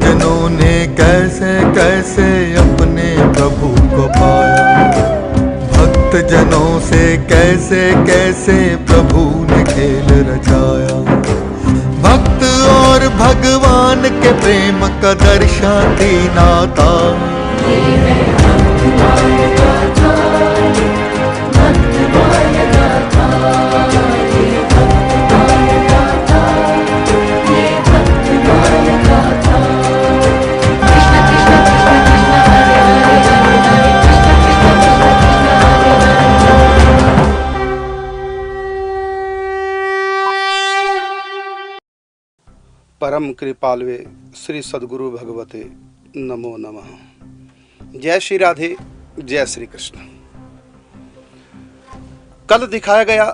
जनों ने कैसे कैसे अपने प्रभु को पाया, भक्त जनों से कैसे कैसे प्रभु ने खेल रचाया। भक्त और भगवान के प्रेम का दर्शाती नाता, परम कृपालवे श्री सद्गुरु भगवते नमो नमः। जय श्री राधे, जय श्री कृष्ण। कल दिखाया गया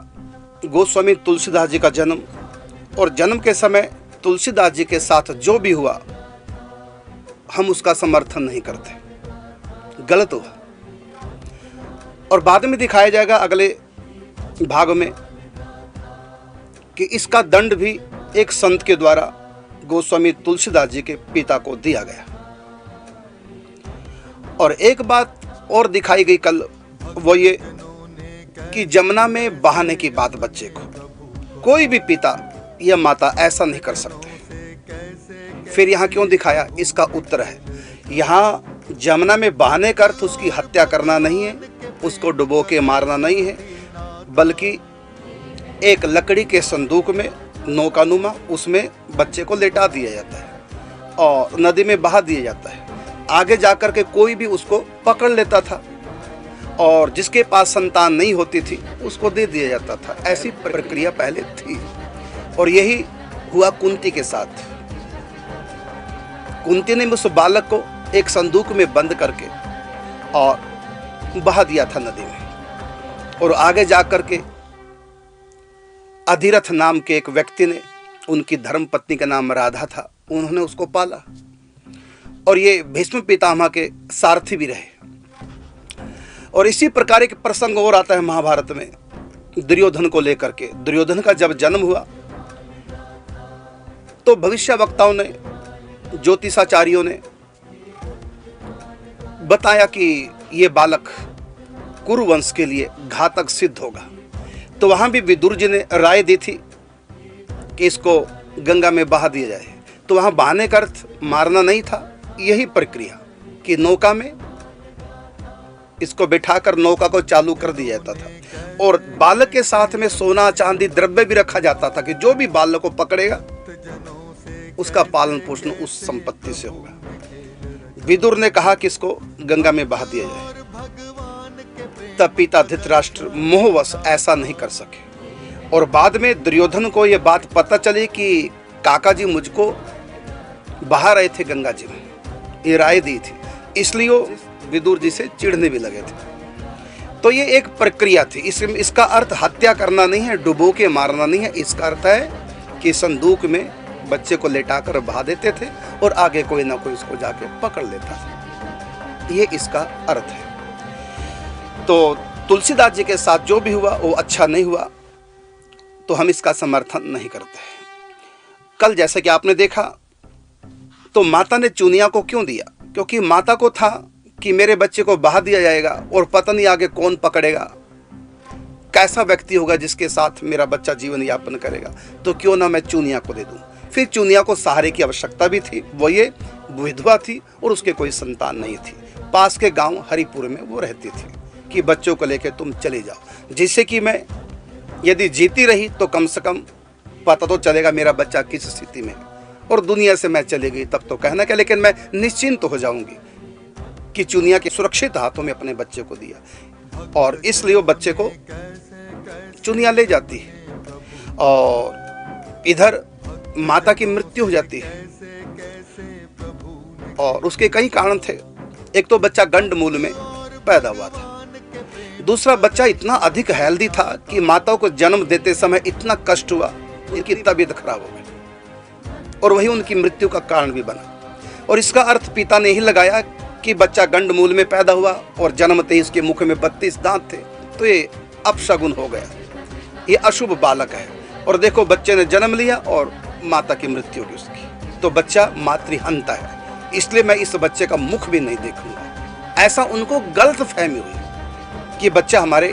गोस्वामी तुलसीदास जी का जन्म, और जन्म के समय तुलसीदास जी के साथ जो भी हुआ हम उसका समर्थन नहीं करते, गलत हुआ। और बाद में दिखाया जाएगा अगले भाग में कि इसका दंड भी एक संत के द्वारा गोस्वामी तुलसीदास जी के पिता को दिया गया। और एक बात और दिखाई गई कल, वो ये कि जमुना में बहाने की बात बच्चे को कोई भी पिता या माता ऐसा नहीं कर सकते। फिर यहाँ क्यों दिखाया, इसका उत्तर है यहाँ जमुना में बहाने का अर्थ उसकी हत्या करना नहीं है, उसको डुबो के मारना नहीं है, बल्कि एक लकड़ी के संदूक में नौकानुमा उसमें बच्चे को लेटा दिया जाता है और नदी में बहा दिया जाता है। आगे जाकर के कोई भी उसको पकड़ लेता था और जिसके पास संतान नहीं होती थी उसको दे दिया जाता था। ऐसी प्रक्रिया पहले थी और यही हुआ कुंती के साथ। कुंती ने उस बालक को एक संदूक में बंद करके और बहा दिया था नदी में। और आगे जाकर के अधिरथ नाम के एक व्यक्ति ने, उनकी धर्म पत्नी का नाम राधा था, उन्होंने उसको पाला और ये भीष्म पितामह के सारथी भी रहे। और इसी प्रकार एक प्रसंग और आता है महाभारत में दुर्योधन को लेकर के। दुर्योधन का जब जन्म हुआ तो भविष्यवक्ताओं ने, ज्योतिषाचार्यों ने बताया कि ये बालक कुरुवंश के लिए घातक सिद्ध होगा। तो वहां भी विदुर जी ने राय दी थी कि इसको गंगा में बहा दिया जाए। तो वहां बहाने का अर्थ मारना नहीं था, यही प्रक्रिया कि नौका में इसको बिठाकर नौका को चालू कर दिया जाता था और बालक के साथ में सोना चांदी द्रव्य भी रखा जाता था कि जो भी बालक को पकड़ेगा उसका पालन पोषण उस संपत्ति से होगा। विदुर ने कहा कि इसको गंगा में बहा दिया जाए। तब पिता धृतराष्ट्र मोहवश ऐसा नहीं कर सके और बाद में दुर्योधन को यह बात पता चली कि काका जी मुझको बहा रहे थे गंगा जी में, ये राय दी थी, इसलिए वो विदुर जी से चिढ़ने भी लगे थे। तो ये एक प्रक्रिया थी। इसका अर्थ हत्या करना नहीं है, डुबो के मारना नहीं है। इसका अर्थ है कि संदूक में बच्चे को लेटाकर बहा देते थे और आगे कोई ना कोई उसको जाके पकड़ लेता था। ये इसका अर्थ है। तो तुलसीदास जी के साथ जो भी हुआ वो अच्छा नहीं हुआ, तो हम इसका समर्थन नहीं करते। कल जैसे कि आपने देखा तो माता ने चुनिया को क्यों दिया, क्योंकि माता को था कि मेरे बच्चे को बहा दिया जाएगा और पता नहीं आगे कौन पकड़ेगा, कैसा व्यक्ति होगा जिसके साथ मेरा बच्चा जीवन यापन करेगा, तो क्यों ना मैं चुनिया को दे दूं। फिर चुनिया को सहारे की आवश्यकता भी थी, वो ये विधवा थी और उसके कोई संतान नहीं थी। पास के गांव हरिपुर में वो रहती थी कि बच्चों को लेकर तुम चले जाओ, जिससे कि मैं यदि जीती रही तो कम से कम पता तो चलेगा मेरा बच्चा किस स्थिति में है, और दुनिया से मैं चली गई तब तो कहना क्या, लेकिन मैं निश्चिंत हो जाऊंगी कि चुनिया के सुरक्षित हाथों में अपने बच्चे को दिया। और इसलिए वो बच्चे को चुनिया ले जाती है और इधर माता की मृत्यु हो जाती है। और उसके कई कारण थे। एक तो बच्चा गंडमूल में पैदा हुआ था, दूसरा बच्चा इतना अधिक हेल्दी था कि माताओं को जन्म देते समय इतना कष्ट हुआ, इनकी तबीयत खराब हो गई और वही उनकी मृत्यु का कारण भी बना। और इसका अर्थ पिता ने ही लगाया कि बच्चा गंडमूल में पैदा हुआ और जन्मते ही इसके मुख में 32 दांत थे, तो ये अपशगुन हो गया, ये अशुभ बालक है। और देखो बच्चे ने जन्म लिया और माता की मृत्यु हुई उसकी। तो बच्चा मातृहंता है, इसलिए मैं इस बच्चे का मुख भी नहीं देखूंगा। ऐसा उनको गलत फहमी हुई कि बच्चा हमारे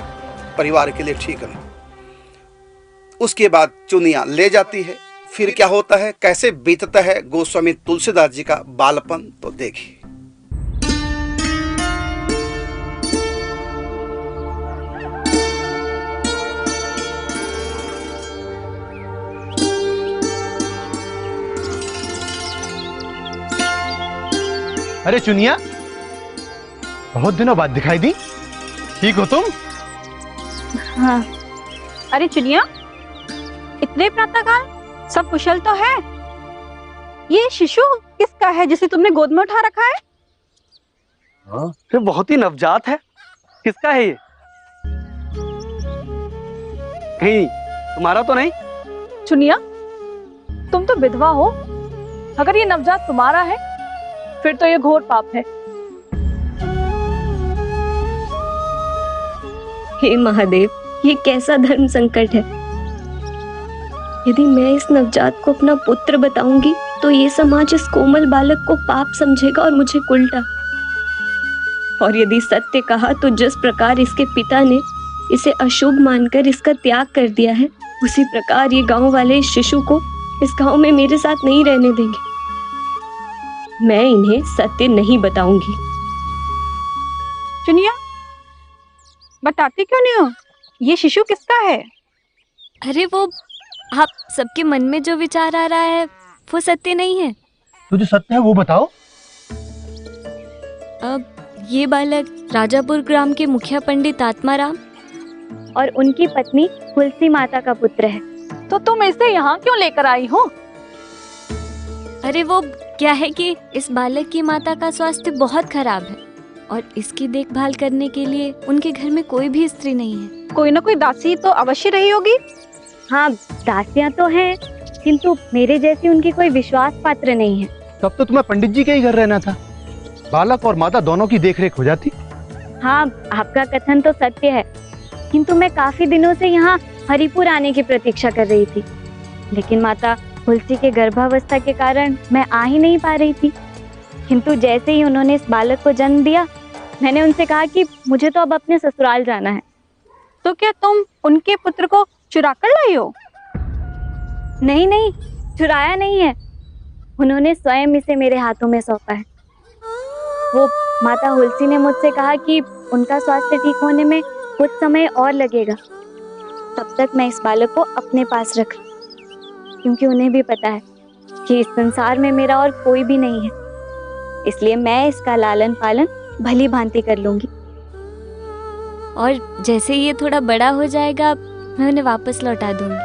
परिवार के लिए ठीक नहीं। उसके बाद चुनिया ले जाती है। फिर क्या होता है, कैसे बीतता है गोस्वामी तुलसीदास जी का बालपन, तो देखिए। अरे चुनिया, बहुत दिनों बाद दिखाई दी। ठीक हो तुम? हाँ। अरे चुनिया, इतने प्रातःकाल सब कुशल तो है? ये शिशु किसका है जिसे तुमने गोद में उठा रखा है? हाँ, ये बहुत ही नवजात है। किसका है ये? कहीं तुम्हारा तो नहीं? चुनिया, तुम तो विधवा हो। अगर ये नवजात तुम्हारा है फिर तो ये घोर पाप है। हे महादेव, ये कैसा धर्म संकट है। यदि मैं इस नवजात को अपना पुत्र बताऊंगी तो ये समाज इस कोमल बालक को पाप समझेगा और मुझे उल्टा। और यदि सत्य कहा तो जिस प्रकार इसके पिता ने इसे अशुभ मानकर इसका त्याग कर दिया है, उसी प्रकार ये गांव वाले इस शिशु को इस गांव में मेरे साथ नहीं रहने देंगे। मैं इन्हें सत्य नहीं बताऊंगी। चुनिया, बताती क्यों नहीं हो? ये शिशु किसका है? अरे वो आप सबके मन में जो विचार आ रहा है वो सत्य नहीं है। तो जो सत्य है वो बताओ। अब ये बालक राजापुर ग्राम के मुखिया पंडित आत्माराम और उनकी पत्नी तुलसी माता का पुत्र है। तो तुम इसे यहाँ क्यों लेकर आई हो? अरे वो क्या है कि इस बालक की माता का स्वास्थ्य बहुत खराब है और इसकी देखभाल करने के लिए उनके घर में कोई भी स्त्री नहीं है। कोई ना कोई दासी तो अवश्य रही होगी। हाँ, दासियां तो हैं, किंतु मेरे जैसी उनकी कोई विश्वास पात्र नहीं है। तब तो तुम्हें पंडित जी के ही घर रहना था, बालक और माता दोनों की देखरेख हो जाती। हाँ, आपका कथन तो सत्य है, किंतु मैं काफी दिनों से यहाँ हरिपुर आने की प्रतीक्षा कर रही थी, लेकिन माता तुलसी के गर्भावस्था के कारण मैं आ ही नहीं पा रही थी। किंतु जैसे ही उन्होंने इस बालक को जन्म दिया, मैंने उनसे कहा कि मुझे तो अब अपने ससुराल जाना है। तो क्या तुम उनके पुत्र को चुरा कर लाई हो? नहीं नहीं, चुराया नहीं है, उन्होंने स्वयं इसे मेरे हाथों में सौंपा है। वो माता तुलसी ने मुझसे कहा कि उनका स्वास्थ्य ठीक होने में कुछ समय और लगेगा, तब तक मैं इस बालक को अपने पास रख, क्योंकि उन्हें भी पता है कि इस संसार में मेरा और कोई भी नहीं है, इसलिए मैं इसका लालन पालन भली भांति कर लूंगी। और जैसे ये थोड़ा बड़ा हो जाएगा मैं उन्हें वापस लौटा दूंगी,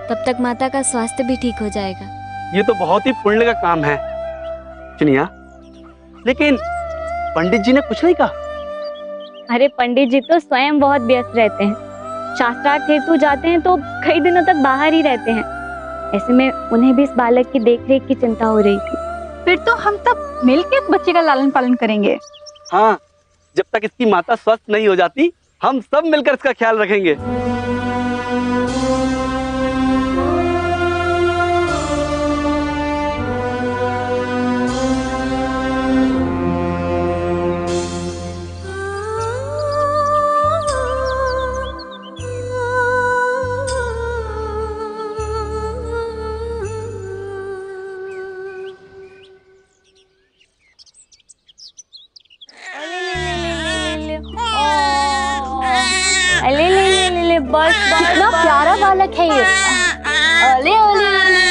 तब तक माता का स्वास्थ्य भी ठीक हो जाएगा। ये तो बहुत ही पुण्य का काम है चुनिया, लेकिन पंडित जी ने कुछ नहीं कहा? अरे पंडित जी तो स्वयं बहुत व्यस्त रहते हैं, शास्त्रार्थ हेतु जाते हैं तो कई दिनों तक बाहर ही रहते हैं। ऐसे में उन्हें भी इस बालक की देखरेख की चिंता हो रही थी। फिर तो हम सब मिलकर इस बच्चे का लालन पालन करेंगे। हाँ, जब तक इसकी माता स्वस्थ नहीं हो जाती हम सब मिलकर इसका ख्याल रखेंगे। कितना प्यारा बालक है ये। अले अले अले,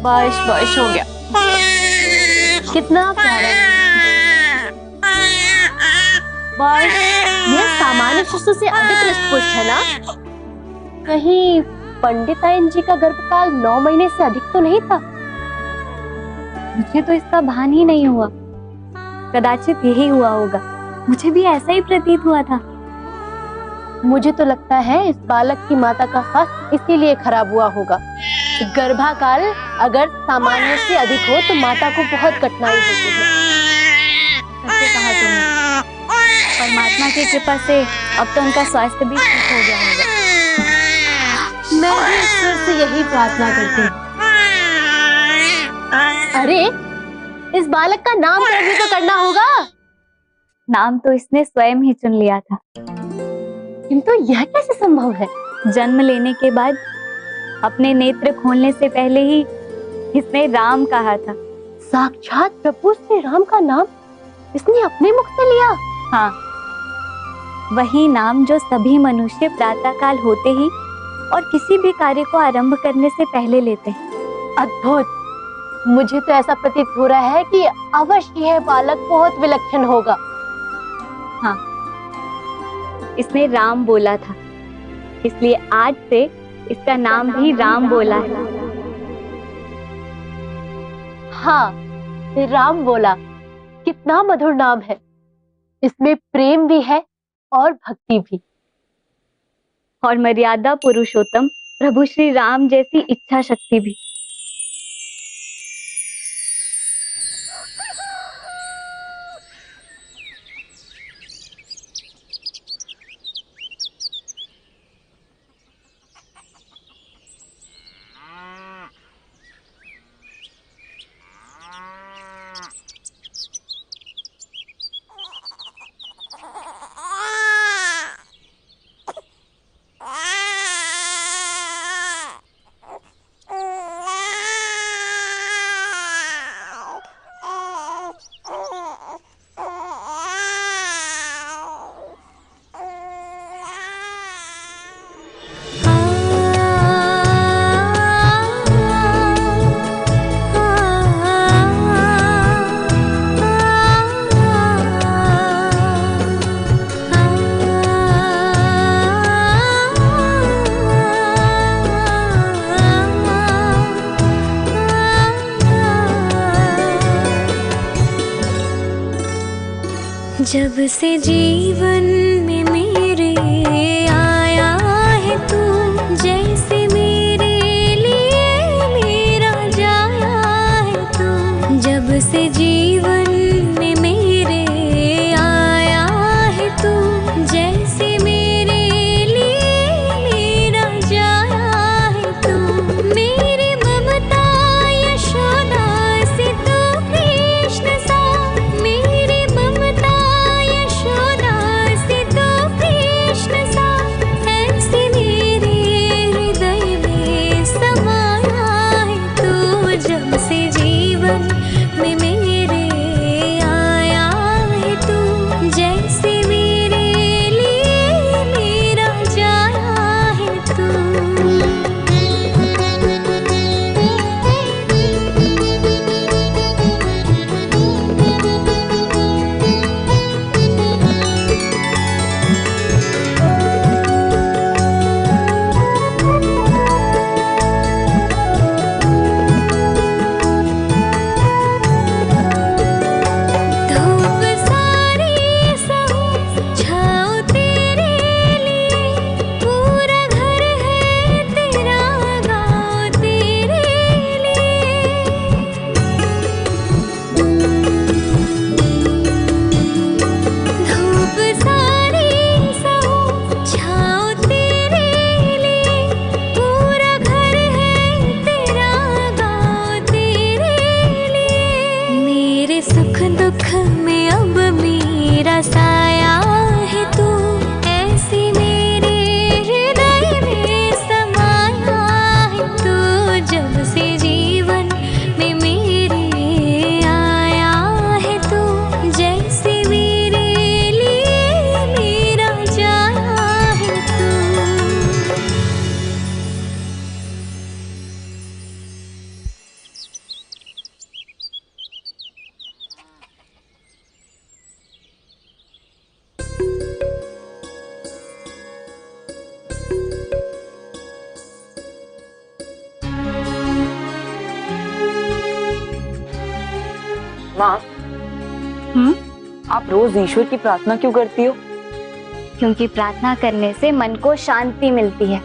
बस हो गया। कितना प्यारा। बस ये सामान्य शिशु से अधिक हृष्ट-पुष्ट है ना? कहीं पंडितायन जी का गर्भकाल 9 महीने से अधिक तो नहीं था? मुझे तो इसका भान ही नहीं हुआ। कदाचित यही हुआ होगा, मुझे भी ऐसा ही प्रतीत हुआ था। मुझे तो लगता है इस बालक की माता का स्वास्थ्य इसीलिए खराब हुआ होगा। गर्भाकाल अगर सामान्य से अधिक हो तो माता को बहुत कठिनाई होती है। सत्य कहा तुमने। परमात्मा की कृपा से अब तो उनका स्वास्थ्य भी ठीक हो गया होगा। मैं भी ईश्वर से यही प्रार्थना करती हूँ। अरे इस बालक का नाम तय भी तो करना होगा। नाम तो इसने स्वयं ही चुन लिया था। किंतु यह कैसे संभव है? जन्म लेने के बाद अपने नेत्र खोलने से पहले ही इसने राम कहा था। साक्षात प्रभु श्री राम का नाम इसने अपने मुख से लिया। हाँ, वही नाम जो सभी मनुष्य प्रातःकाल होते ही और किसी भी कार्य को आरंभ करने से पहले लेते हैं। अद्भुत। मुझे तो ऐसा प्रतीत हो रहा है कि अवश्य यह बालक बहुत विलक्षण होगा। हाँ, इसने राम बोला था, इसलिए आज से इसका नाम भी राम बोला है। हाँ, राम बोला। कितना मधुर नाम है। इसमें प्रेम भी है और भक्ति भी। और मर्यादा पुरुषोत्तम प्रभु श्री राम जैसी इच्छा शक्ति भी। जब से जीवन में मेरे आया है तू, जैसे मेरे लिए मेरा जाया है तू। जब से जीवन में मेरे आया है तू, जैसे मेरे लिए मेरा जाया है तू। मेरी ममता यशोदा से तू कृष्ण सा, मेरी ममता यशोदा से तू कृष्ण सा, ऐसे मेरे हृदय में समाया है तू। जब से जीवन में मेरे आया है तू, जैसे मेरे लिए मेरा जाया है तू। धूप सारी सहूं छाँव तेरे लिए, पूरा घर है तेरा गाँव तेरे लिए। धूप सारी सहूं छाँव तेरे लिए, पूरा घर है तेरा गाँव तेरे लिए। मेरे सुख दुख में अब मेरा साया है तू, ऐसे मेरे हृदय में समाया है तू। जब से जीवन में मेरे आया है तू, जैसे मेरे लिए मेरा जाया है तू। माँ, आप रोज ईश्वर की प्रार्थना क्यों करती हो? क्योंकि प्रार्थना करने से मन को शांति मिलती है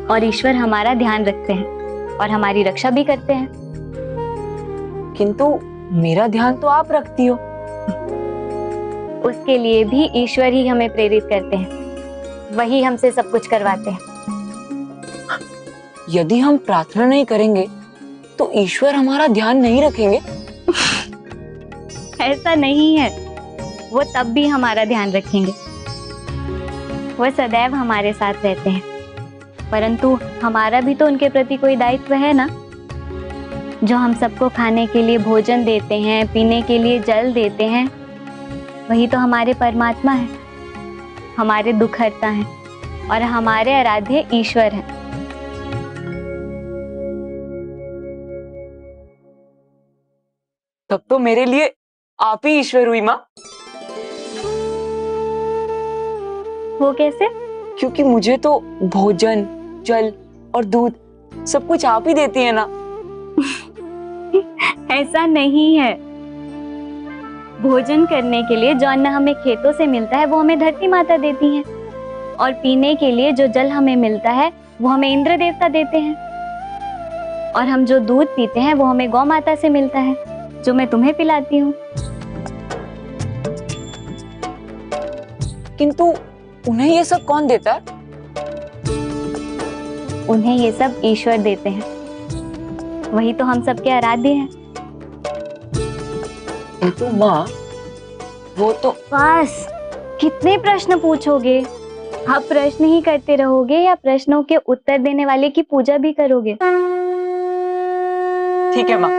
और ईश्वर हमारा ध्यान रखते हैं और हमारी रक्षा भी करते हैं। किंतु मेरा ध्यान तो आप रखती हो। उसके लिए भी ईश्वर ही हमें प्रेरित करते हैं, वही हमसे सब कुछ करवाते हैं। यदि हम प्रार्थना नहीं करेंगे तो ईश्वर हमारा ध्यान नहीं रखेंगे? ऐसा नहीं है, वो तब भी हमारा ध्यान रखेंगे। वो सदैव हमारे साथ रहते हैं, परंतु हमारा भी तो उनके प्रति कोई दायित्व है ना। जो हम सबको खाने के लिए भोजन देते हैं, पीने के लिए जल देते हैं, वही तो हमारे परमात्मा है, हमारे दुख हरता है और हमारे आराध्य ईश्वर हैं। तब तो मेरे लिए आप ही ईश्वर हुई माँ। वो कैसे? क्योंकि मुझे तो भोजन, जल और दूध सब कुछ आप ही देती है ना। ऐसा नहीं है। भोजन करने के लिए जो अन्न हमें खेतों से मिलता है वो हमें धरती माता देती हैं, और पीने के लिए जो जल हमें मिलता है वो हमें इंद्र देवता देते हैं, और हम जो दूध पीते हैं वो हमें गौ माता से मिलता है, जो मैं तुम्हें पिलाती हूँ। किंतु उन्हें ये सब कौन देता है? उन्हें ये सब ईश्वर देते हैं, वही तो हम सबके आराध्य हैं। किंतु माँ, वो तो बस, कितने प्रश्न पूछोगे? आप प्रश्न ही करते रहोगे या प्रश्नों के उत्तर देने वाले की पूजा भी करोगे? ठीक है माँ।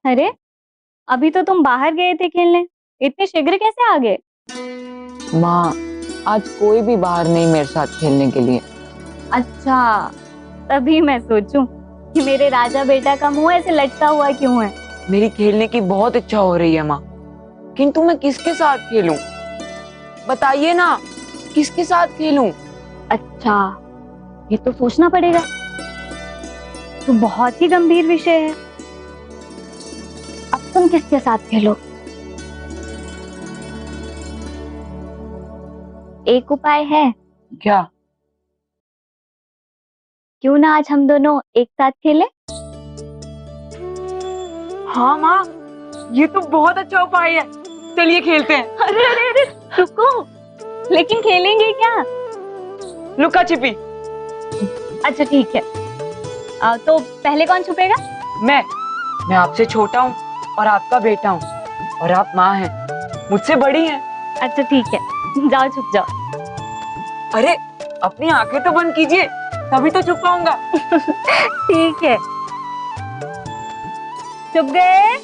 अरे, अभी तो तुम बाहर गए थे खेलने, इतने शीघ्र कैसे आ गए? माँ, आज कोई भी बाहर नहीं मेरे साथ खेलने के लिए। अच्छा, तभी मैं सोचूं कि मेरे राजा बेटा का मुंह ऐसे लटका हुआ क्यों है। मेरी खेलने की बहुत इच्छा हो रही है माँ, किंतु मैं किसके साथ खेलूं? बताइए ना, किसके साथ खेलूं? अच्छा, ये तो सोचना पड़ेगा। तो बहुत ही गंभीर विषय है। अब तुम किसके साथ खेलो? एक उपाय है। क्या? क्यों ना आज हम दोनों एक साथ खेलें? हाँ माँ, ये तो बहुत अच्छा उपाय है। चलिए खेलते हैं। अरे अरे अरे, रुको, लेकिन खेलेंगे क्या? लुका छिपी। अच्छा ठीक है। तो पहले कौन छुपेगा? मैं आपसे छोटा हूँ और आपका बेटा हूँ, और आप माँ हैं, मुझसे बड़ी हैं। अच्छा ठीक है, जाओ छुप जाओ। अरे, अपनी आंखें तो बंद कीजिए, तभी तो छुप पाऊंगा। ठीक है, छुप गए?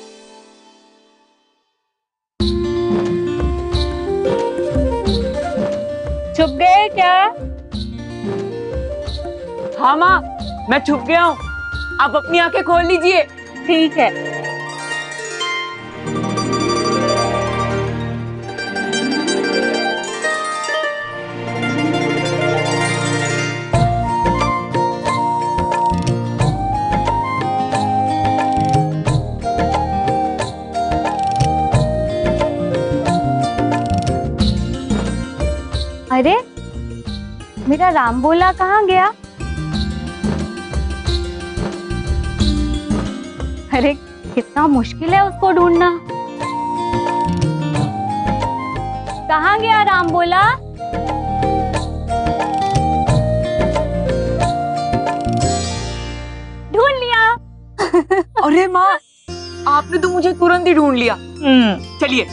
छुप गए क्या? हाँ माँ, मैं छुप गया हूँ। आप अपनी आंखें खोल लीजिए। ठीक है। अरे, मेरा राम बोला कहाँ गया? अरे, कितना मुश्किल है उसको ढूंढना। कहाँ गया राम बोला? ढूंढ लिया। अरे माँ, आपने तो मुझे तुरंत ही ढूंढ लिया। चलिए,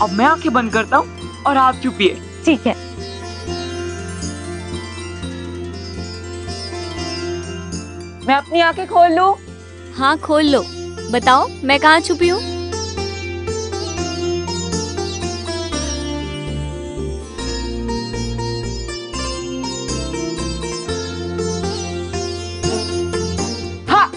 अब मैं आंखें बंद करता हूँ और आप छुपिए। ठीक है। मैं अपनी आंखें खोल लूं? हाँ खोल लो। बताओ मैं कहाँ छुपी हूँ? हाँ।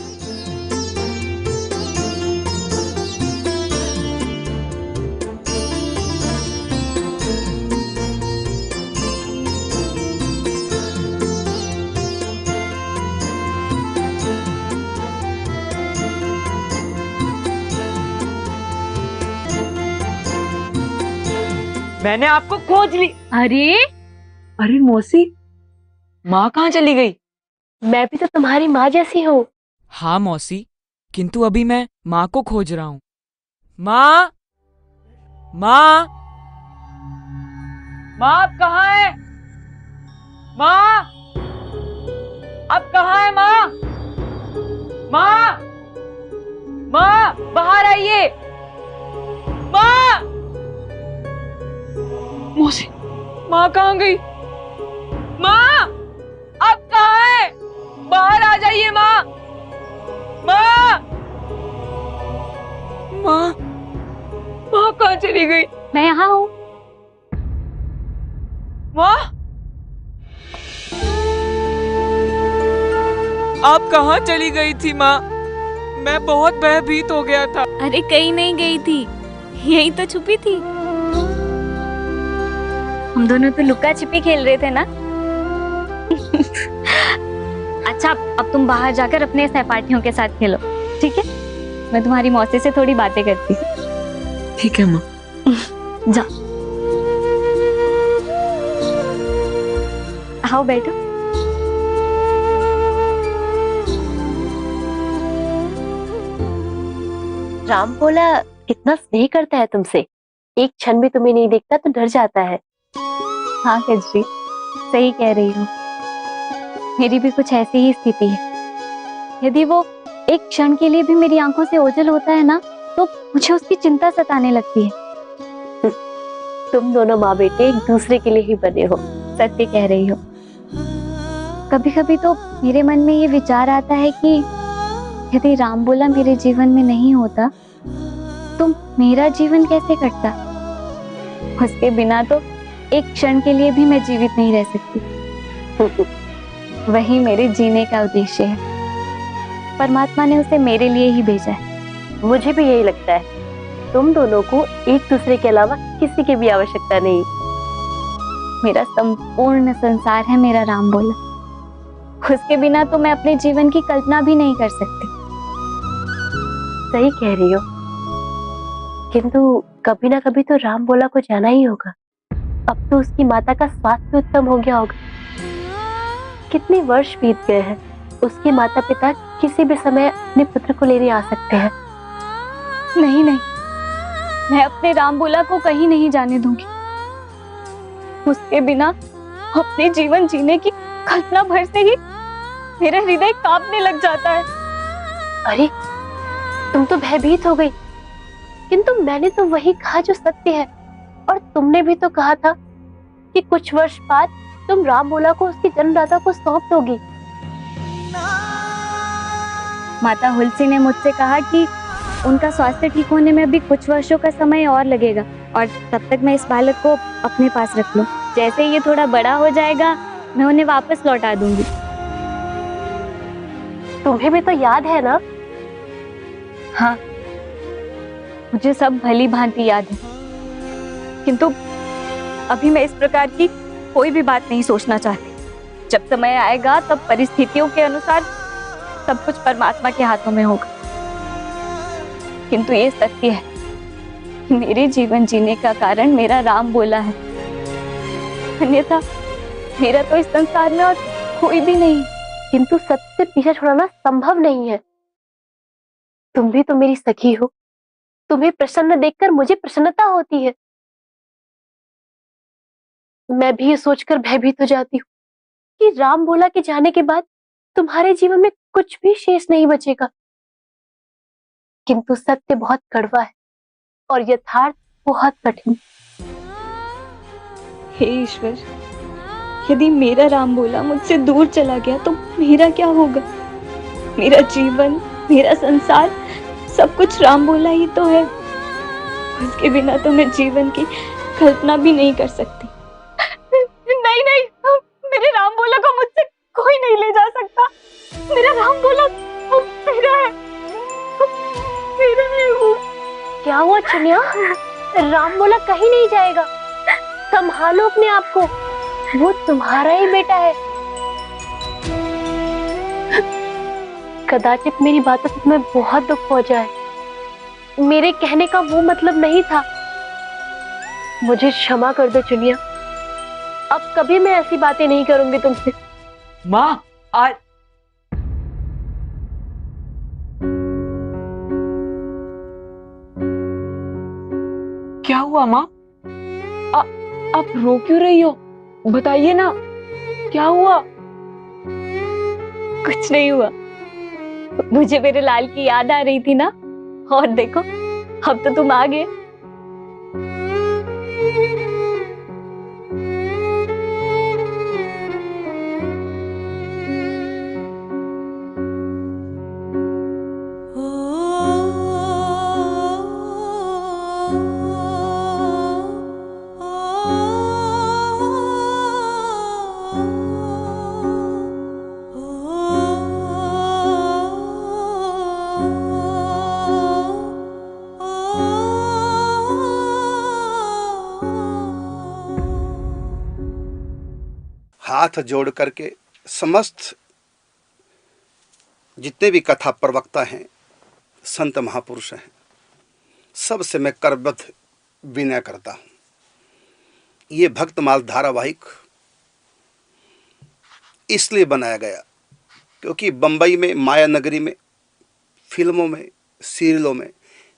मैंने आपको खोज ली। अरे अरे मौसी, माँ कहाँ चली गई? मैं भी तो तुम्हारी माँ जैसी हूँ। हाँ मौसी, किंतु अभी मैं माँ को खोज रहा हूँ। माँ, माँ, माँ आप कहाँ है? माँ, आप कहाँ है माँ? माँ, माँ बाहर आइए। माँ, मौसी, माँ कहाँ गई? माँ, आप कहाँ है? बाहर आ जाइए माँ। माँ, माँ, माँ कहाँ चली गई? मैं यहाँ हूँ। माँ, आप कहाँ चली गई थी माँ? मैं बहुत भयभीत हो गया था। अरे कहीं नहीं गई थी, यहीं तो छुपी थी। हम दोनों तो लुका छिपी खेल रहे थे ना। अच्छा, अब तुम बाहर जाकर अपने सहपाठियों के साथ खेलो, ठीक है? मैं तुम्हारी मौसी से थोड़ी बातें करती हूँ। ठीक है माँ। जा, आओ बैठो। राम भोला कितना स्नेह करता है तुमसे, एक क्षण भी तुम्हें नहीं देखता तो डर जाता है। हाँ कजरी, सही कह रही हो। मेरी भी कुछ ऐसी ही स्थिति है। यदि वो एक क्षण के लिए भी मेरी आंखों से ओझल होता है ना, तो मुझे उसकी चिंता सताने लगती है। तुम दोनों माँ बेटे एक दूसरे के लिए ही बने हो। सत्य कह रही हो। कभी कभी तो मेरे मन में ये विचार आता है कि यदि राम भोला मेरे जीवन में नहीं होता तो मेरा जीवन कैसे कटता। उसके बिना तो एक क्षण के लिए भी मैं जीवित नहीं रह सकती। वही मेरे जीने का उद्देश्य है। परमात्मा ने उसे मेरे लिए ही भेजा है। मुझे भी यही लगता है। तुम दोनों को एक दूसरे के अलावा किसी की भी आवश्यकता नहीं। मेरा संपूर्ण संसार है मेरा राम भोला। उसके बिना तो मैं अपने जीवन की कल्पना भी नहीं कर सकती। सही कह रही हो, किंतु कभी ना कभी तो राम भोला को जाना ही होगा। अब तो उसकी माता का स्वास्थ्य उत्तम हो गया होगा। कितने वर्ष बीत गए हैं, उसके माता पिता किसी भी समय अपने पुत्र को लेने आ सकते हैं। नहीं नहीं, मैं अपने राम भोला को कहीं नहीं जाने दूंगी। उसके बिना अपने जीवन जीने की कल्पना भर से ही मेरा हृदय कांपने लग जाता है। अरे तुम तो भयभीत हो गई, किंतु मैंने तो वही कहा जो सत्य है। और तुमने भी तो कहा था कि कुछ वर्ष बाद तुम राम भोला को उसकी जन्मदाता को सौंप दोगी। माता हुलसी ने मुझसे कहा कि उनका स्वास्थ्य ठीक होने में अभी कुछ वर्षों का समय और लगेगा और तब तक मैं इस बालक को अपने पास रख लूं। जैसे ये थोड़ा बड़ा हो जाएगा मैं उन्हें वापस लौटा दूंगी। तुम्हें भी तो याद है ना? हाँ, मुझे सब भली भांति याद है, किंतु अभी मैं इस प्रकार की कोई भी बात नहीं सोचना चाहती। जब समय आएगा तब परिस्थितियों के अनुसार सब कुछ परमात्मा के हाथों में होगा। किंतु ये सत्य है, मेरे जीवन जीने का कारण मेरा राम भोला है। अन्यथा मेरा तो इस संसार में और कोई भी नहीं। किंतु सत्य से पीछा छुड़ाना संभव नहीं है। तुम भी तो मेरी सखी हो, तुम्हें प्रसन्न देखकर मुझे प्रसन्नता होती है। मैं भी ये सोचकर भयभीत हो जाती हूँ कि राम भोला के जाने के बाद तुम्हारे जीवन में कुछ भी शेष नहीं बचेगा। किंतु सत्य बहुत कड़वा है और यथार्थ बहुत कठिन। हे ईश्वर, यदि मेरा राम भोला मुझसे दूर चला गया तो मेरा क्या होगा? मेरा जीवन, मेरा संसार, सब कुछ राम भोला ही तो है। उसके बिना तो मैं जीवन की कल्पना भी नहीं कर सकती। नहीं नहीं, मेरे राम भोला को मुझसे कोई नहीं ले जा सकता। मेरा राम भोला मेरा है, मेरा है वो। क्या हुआ चुनिया? राम भोला कहीं नहीं जाएगा। संभालो अपने आप को, वो तुम्हारा ही बेटा है। कदाचित मेरी बातों से तुम्हें बहुत दुख पहुंचा है। मेरे कहने का वो मतलब नहीं था। मुझे क्षमा कर दो चुनिया, अब कभी मैं ऐसी बातें नहीं करूंगी तुमसे। माँ आज क्या हुआ माँ? आप रो क्यों रही हो? बताइए ना, क्या हुआ? कुछ नहीं हुआ, मुझे मेरे लाल की याद आ रही थी ना, और देखो अब तो तुम आ गए। हाथ जोड़ करके समस्त जितने भी कथा प्रवक्ता हैं, संत महापुरुष हैं, सबसे मैं करबद्ध विनय करता हूँ। ये भक्तमाल धारावाहिक इसलिए बनाया गया क्योंकि बंबई में, माया नगरी में, फिल्मों में, सीरियलों में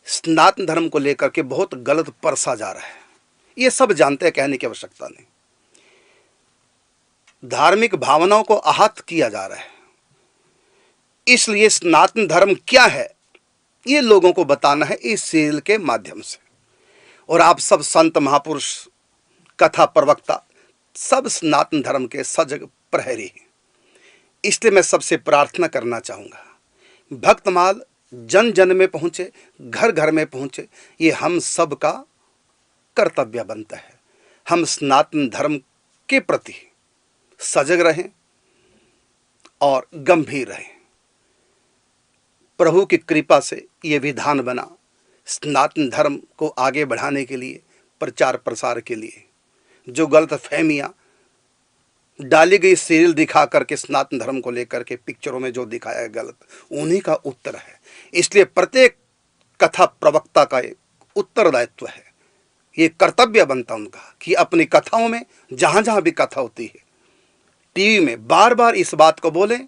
सनातन धर्म को लेकर के बहुत गलत परसा जा रहा है। ये सब जानते हैं, कहने की आवश्यकता नहीं। धार्मिक भावनाओं को आहत किया जा रहा है। इसलिए सनातन धर्म क्या है ये लोगों को बताना है इस सीरियल के माध्यम से। और आप सब संत महापुरुष, कथा प्रवक्ता, सब सनातन धर्म के सजग प्रहरी हैं। इसलिए मैं सबसे प्रार्थना करना चाहूँगा, भक्तमाल जन जन में पहुँचे, घर घर में पहुँचे। ये हम सब का कर्तव्य बनता है। हम सनातन धर्म के प्रति सजग रहें और गंभीर रहें। प्रभु की कृपा से ये विधान बना सनातन धर्म को आगे बढ़ाने के लिए, प्रचार प्रसार के लिए। जो गलत फहमियाँ डाली गई सीरियल दिखा करके सनातन धर्म को लेकर के पिक्चरों में जो दिखाया है गलत, उन्हीं का उत्तर है। इसलिए प्रत्येक कथा प्रवक्ता का एक उत्तरदायित्व है, ये कर्तव्य बनता उनका कि अपनी कथाओं में जहाँ जहाँ भी कथा होती है, टीवी में बार बार इस बात को बोलें।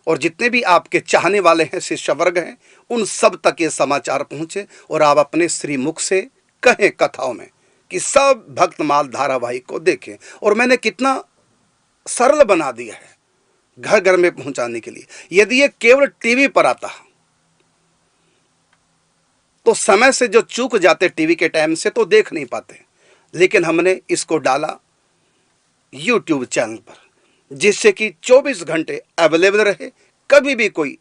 और जितने भी आपके चाहने वाले हैं, शिष्य वर्ग हैं, उन सब तक ये समाचार पहुँचे और आप अपने श्रीमुख से कहें कथाओं में कि सब भक्तमाल धारावाहिक को देखें। और मैंने कितना सरल बना दिया है घर घर में पहुंचाने के लिए। यदि ये केवल टीवी पर आता तो समय से जो चूक जाते टीवी के टाइम से तो देख नहीं पाते, लेकिन हमने इसको डाला यूट्यूब चैनल पर, जिससे कि 24 घंटे अवेलेबल रहे, कभी भी कोई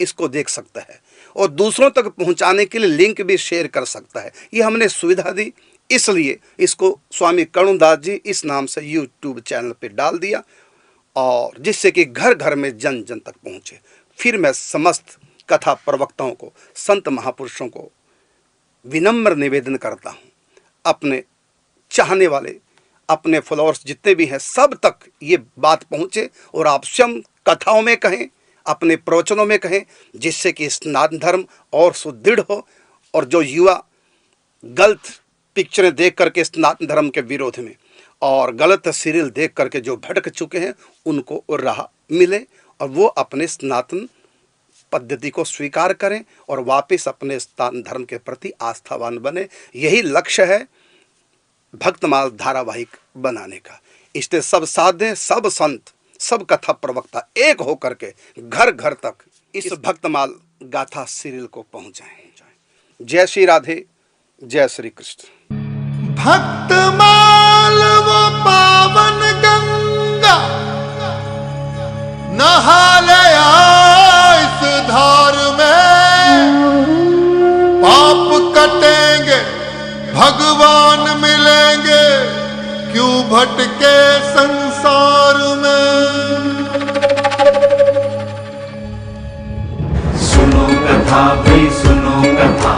इसको देख सकता है और दूसरों तक पहुंचाने के लिए लिंक भी शेयर कर सकता है। ये हमने सुविधा दी, इसलिए इसको स्वामी करुणदास जी इस नाम से यूट्यूब चैनल पे डाल दिया, और जिससे कि घर घर में जन जन तक पहुंचे। फिर मैं समस्त कथा प्रवक्ताओं को, संत महापुरुषों को विनम्र निवेदन करता हूं, अपने चाहने वाले, अपने फॉलोअर्स जितने भी हैं, सब तक ये बात पहुंचे और आप स्वयं कथाओं में कहें, अपने प्रवचनों में कहें, जिससे कि सनातन धर्म और सुदृढ़ हो। और जो युवा गलत पिक्चरें देख करके सनातन धर्म के विरोध में और गलत सीरियल देख करके जो भटक चुके हैं, उनको राह मिले और वो अपने सनातन पद्धति को स्वीकार करें और वापस अपने सनातन धर्म के प्रति आस्थावान बने। यही लक्ष्य है भक्तमाल धारावाहिक बनाने का। इसलिए सब साथ दें, सब संत, सब कथा प्रवक्ता एक होकर के घर घर तक इस भक्तमाल गाथा सीरियल को पहुंचाएं। जय श्री राधे, जय श्री कृष्ण। भक्तमाल वो पावन गंगा, नहा लया इस धार में, पाप कटेंगे भगवान मिलेंगे, क्यों भटके संसार में। सुनो कथा भाई सुनो कथा,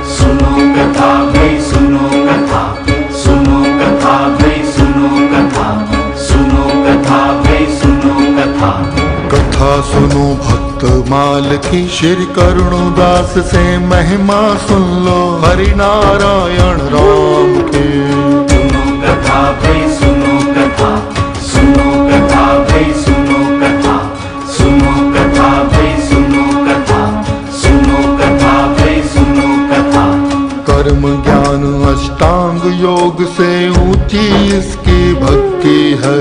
सुनो कथा भाई सुनो कथा, सुनो कथा भाई सुनो कथा, सुनो कथा भाई सुनो कथा। कथा सुनो भक्तमाल की, श्री करुणदास से महिमा सुन लो, हरि नारायण राम के। कथा भाई सुनो कथा, सुनो कथा भाई सुनो कथा, सुनो कथा भाई सुनो कथा, सुनो कथा भाई सुनो कथा। कर्म ज्ञान अष्टांग योग से ऊंची इसकी भक्ति है,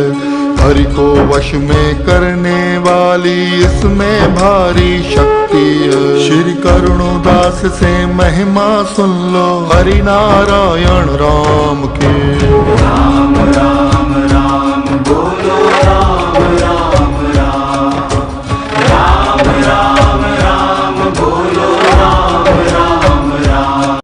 हरि को वश में करने वाली इसमें भारी शक्ति है। श्री करुणदास से महिमा सुन लो, हरि नारायण राम के। राम राम राम बोलो, राम राम राम, राम राम राम बोलो, राम राम राम।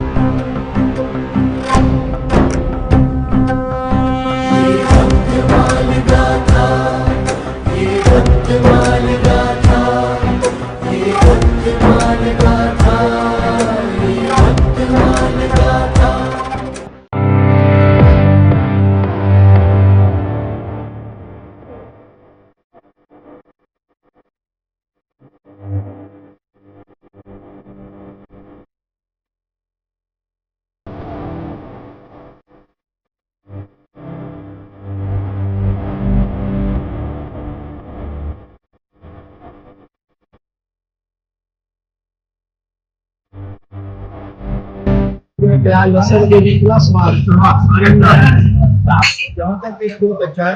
जहाँ तक एक बहुत अच्छा है,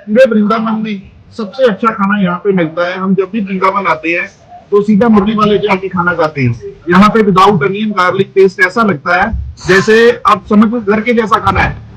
पूरे वृंदावन में सबसे अच्छा खाना यहाँ पे मिलता है। हम जब भी वृंदावन आते हैं तो सीधा मुरली वाले जाके खाना खाते हैं। यहाँ पे विदाउट अनियन गार्लिक पेस्ट ऐसा लगता है जैसे आप समझ लो घर के जैसा खाना है।